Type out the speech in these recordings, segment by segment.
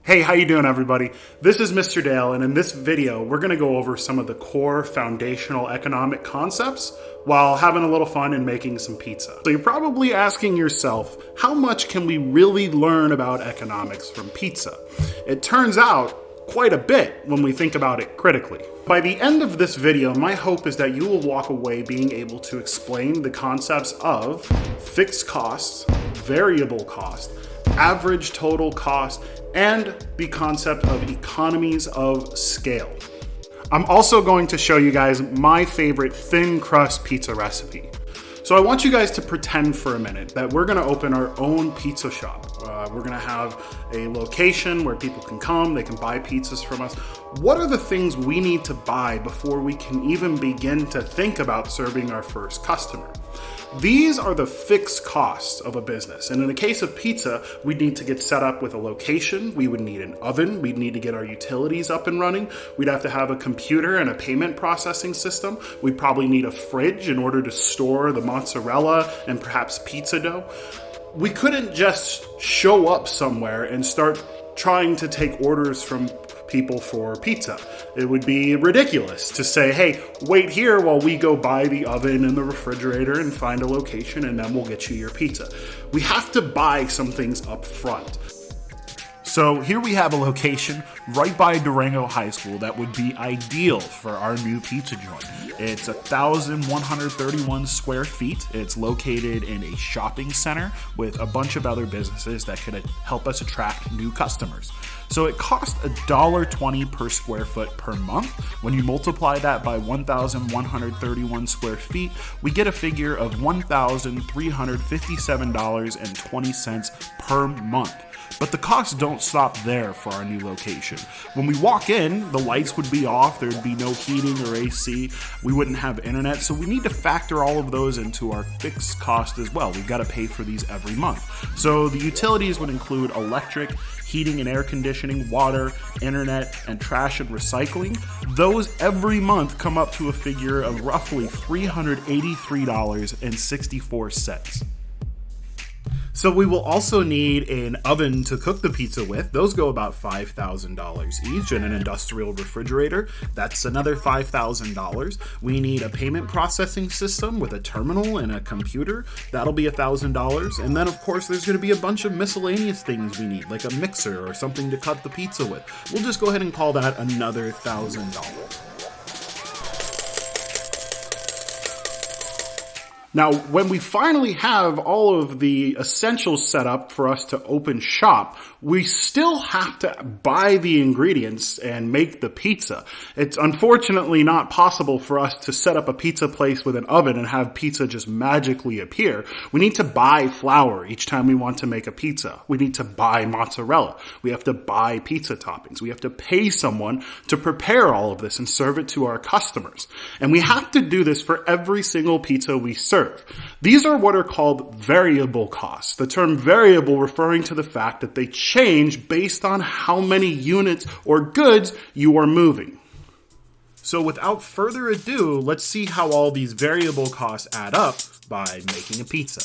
Hey, how you doing, everybody? This is Mr. Dale, and in this video, we're going to go over some of the core foundational economic concepts while having a little fun and making some pizza. So you're probably asking yourself, how much can we really learn about economics from pizza? It turns out quite a bit when we think about it critically. By the end of this video, my hope is that you will walk away being able to explain the concepts of fixed costs, variable cost, average total cost, and the concept of economies of scale. I'm also going to show you guys my favorite thin crust pizza recipe. So I want you guys to pretend for a minute that we're gonna open our own pizza shop. We're gonna have a location where people can come, they can buy pizzas from us. What are the things we need to buy before we can even begin to think about serving our first customer? These are the fixed costs of a business. And in the case of pizza, we'd need to get set up with a location. We would need an oven. We'd need to get our utilities up and running. We'd have to have a computer and a payment processing system. We'd probably need a fridge in order to store the mozzarella and perhaps pizza dough. We couldn't just show up somewhere and start trying to take orders from people for pizza. It would be ridiculous to say, hey, wait here while we go buy the oven and the refrigerator and find a location and then we'll get you your pizza. We have to buy some things up front. So here we have a location right by Durango High School that would be ideal for our new pizza joint. It's 1,131 square feet. It's located in a shopping center with a bunch of other businesses that could help us attract new customers. So it costs $1.20 per square foot per month. When you multiply that by 1,131 square feet, we get a figure of $1,357.20 per month. But the costs don't stop there for our new location. When we walk in, the lights would be off, there'd be no heating or AC, we wouldn't have internet, so we need to factor all of those into our fixed cost as well. We've got to pay for these every month. So the utilities would include electric, heating and air conditioning, water, internet, and trash and recycling. Those every month come up to a figure of roughly $383.64. So we will also need an oven to cook the pizza with. Those go about $5,000 each, and an industrial refrigerator. That's another $5,000. We need a payment processing system with a terminal and a computer. That'll be $1,000. And then, of course, there's going to be a bunch of miscellaneous things we need, like a mixer or something to cut the pizza with. We'll just go ahead and call that another $1,000. Now, when we finally have all of the essentials set up for us to open shop, we still have to buy the ingredients and make the pizza. It's unfortunately not possible for us to set up a pizza place with an oven and have pizza just magically appear. We need to buy flour each time we want to make a pizza. We need to buy mozzarella. We have to buy pizza toppings. We have to pay someone to prepare all of this and serve it to our customers. And we have to do this for every single pizza we serve. These are what are called variable costs. The term variable referring to the fact that they change based on how many units or goods you are moving. So without further ado, let's see how all these variable costs add up by making a pizza.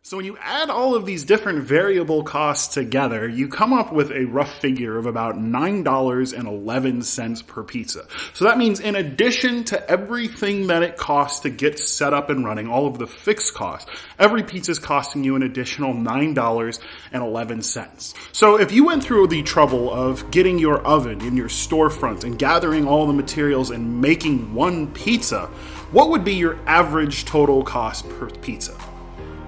So when you add all of these different variable costs together, you come up with a rough figure of about $9.11 per pizza. So that means in addition to everything that it costs to get set up and running, all of the fixed costs, every pizza is costing you an additional $9.11. So if you went through the trouble of getting your oven in your storefront and gathering all the materials and making one pizza, what would be your average total cost per pizza?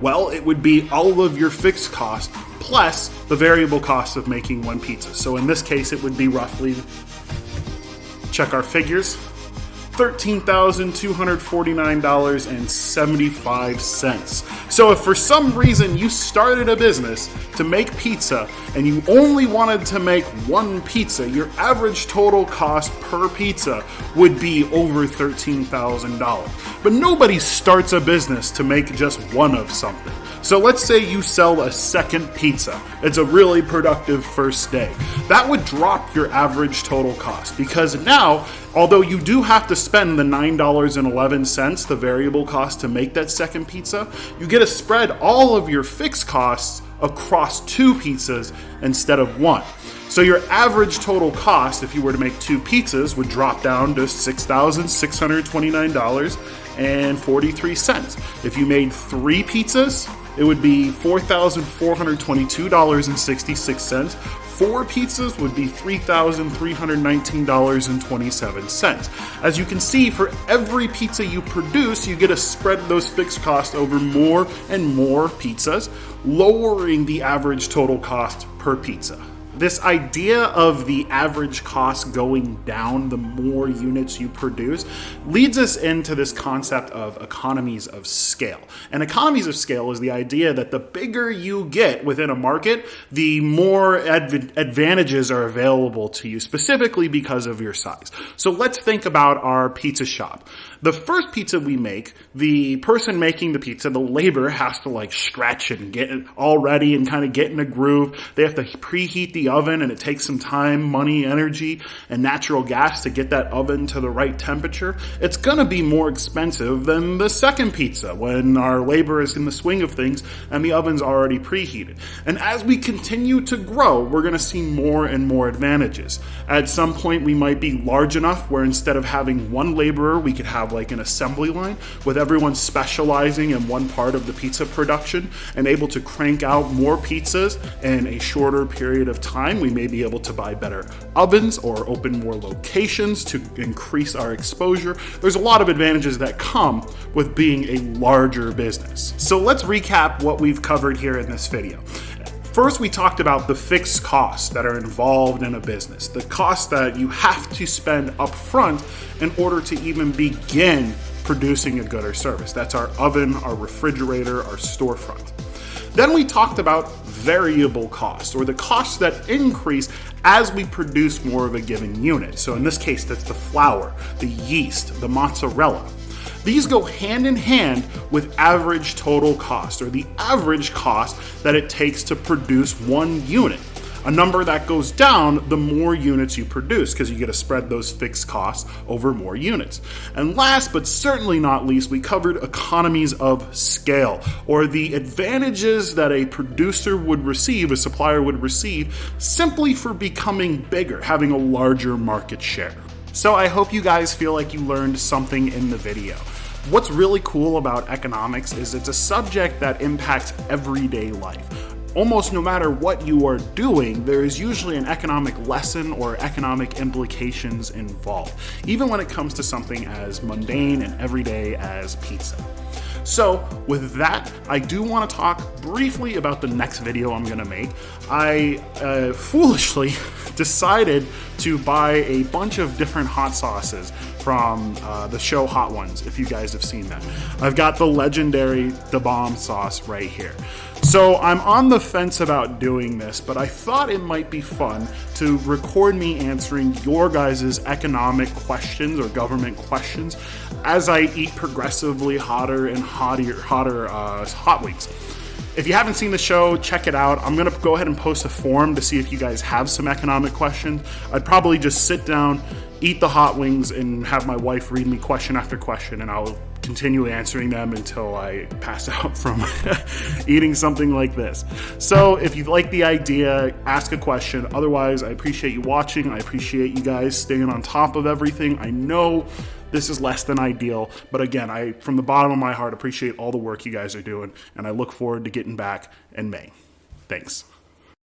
Well, it would be all of your fixed costs plus the variable cost of making one pizza. So in this case, it would be roughly, check our figures, $13,249.75. So if for some reason you started a business to make pizza and you only wanted to make one pizza, your average total cost per pizza would be over $13,000. But nobody starts a business to make just one of something. So let's say you sell a second pizza. It's a really productive first day. That would drop your average total cost because now, although you do have to spend the $9.11, the variable cost to make that second pizza, you get to spread all of your fixed costs across two pizzas instead of one. So your average total cost, if you were to make two pizzas, would drop down to $6,629.43. If you made three pizzas, it would be $4,422.66. Four pizzas would be $3,319.27. As you can see, for every pizza you produce, you get to spread those fixed costs over more and more pizzas, lowering the average total cost per pizza. This idea of the average cost going down the more units you produce leads us into this concept of economies of scale. And economies of scale is the idea that the bigger you get within a market, the more advantages are available to you, specifically because of your size. So let's think about our pizza shop. The first pizza we make, the person making the pizza, the labor has to stretch and get it all ready and kind of get in a groove. They have to preheat the oven, and it takes some time, money, energy, and natural gas to get that oven to the right temperature. It's going to be more expensive than the second pizza when our labor is in the swing of things and the oven's already preheated. And as we continue to grow, we're going to see more and more advantages. At some point, we might be large enough where instead of having one laborer, we could have an assembly line with everyone specializing in one part of the pizza production and able to crank out more pizzas in a shorter period of time. We may be able to buy better ovens or open more locations to increase our exposure. There's a lot of advantages that come with being a larger business. So let's recap what we've covered here in this video. First, we talked about the fixed costs that are involved in a business, the costs that you have to spend up front in order to even begin producing a good or service. That's our oven, our refrigerator, our storefront. Then we talked about variable costs, or the costs that increase as we produce more of a given unit. So in this case, that's the flour, the yeast, the mozzarella. These go hand in hand with average total cost, or the average cost that it takes to produce one unit. A number that goes down the more units you produce because you get to spread those fixed costs over more units. And last but certainly not least, we covered economies of scale, or the advantages that a producer would receive, a supplier would receive, simply for becoming bigger, having a larger market share. So I hope you guys feel like you learned something in the video. What's really cool about economics is it's a subject that impacts everyday life. Almost no matter what you are doing, there is usually an economic lesson or economic implications involved, even when it comes to something as mundane and everyday as pizza. So with that, I do want to talk briefly about the next video I'm going to make. I foolishly decided to buy a bunch of different hot sauces from the show Hot Ones, if you guys have seen that. I've got the legendary Da Bomb sauce right here. So I'm on the fence about doing this, but I thought it might be fun to record me answering your guys' economic questions or government questions as I eat progressively hotter and hotter hot wings. If you haven't seen the show, check it out. I'm going to go ahead and post a form to see if you guys have some economic questions. I'd probably just sit down, eat the hot wings, and have my wife read me question after question, and I'll continue answering them until I pass out from eating something like this. So if you like the idea, ask a question. Otherwise, I appreciate you watching. I appreciate you guys staying on top of everything. I know this is less than ideal, but again, I, from the bottom of my heart, appreciate all the work you guys are doing, and I look forward to getting back in May. Thanks.